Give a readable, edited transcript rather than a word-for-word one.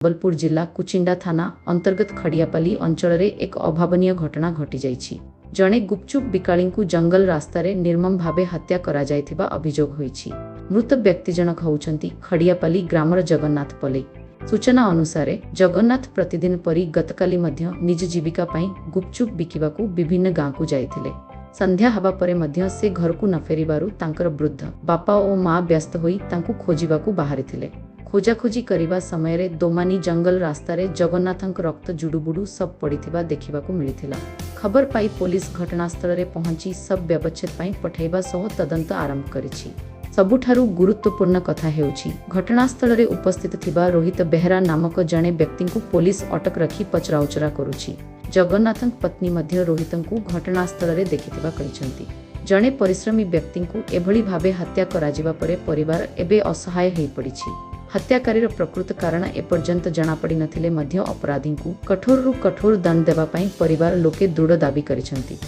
ସମ୍ବଲପୁର ଜିଲ୍ଲା କୁଚିଣ୍ଡା ଥାନା अंतर्गत खड़ियापाली अंचल एक अभावनीय घटना घटी जाइछि। जणे गुपचुप बिकाळीଙ୍କୁ जंगल रास्तारे निर्मम भावे हत्या करा जायथिबा अभियोग होइछि। मृत व्यक्ति जनक होउछंती खड़ियापाली ग्रामर जगन्नाथ पले। सूचना अनुसार जगन्नाथ प्रतिदिन परी गतकाली मध्य निज जीविका पई गुपचुप बिकिबाकू विभिन्न गाँ को जाइथिले। संध्या हवा परे मध्य से घर को न फेरिबारु तांकर वृद्ध बापा और माँ व्यस्त होई तांकू खोजिबाकू बाहरिथिले। खोजाखोजी करिबा समय रे दोमानी जंगल रास्तारे जगन्नाथंक रक्त जुडुबुडु सब पड़िथिबा देखिबाकू मिलिथिला। खबर पाई पुलिस घटनास्थल रे पहुंची सब व्यवच्छेद पाई पठाइबा सह तदंत आरंभ करिछि। सबुठारु गुरुत्वपूर्ण कथा हेउछि घटनास्थल रे उपस्थित थिबा रोहित बेहरा नामक जणे व्यक्तिंकु पुलिस अटक रखी पचराउचरा करुछि। जगन्नाथंक पत्नी मध्य रोहितंकु घटनास्थल रे देखिथिबा कहिसंती। जणे परिश्रमी व्यक्तिंकु एभली भावे हत्या कराजिबा परे परिवार एबे असहाय हेइ पड़िछि। हत्याकारीर प्रकृत कारण एपर्यंत जनापड़ी नथिले मध्य अपराधी को कठोर रु कठोर दंड देवा परिवार लोके दृढ़ दाबी करिसंती।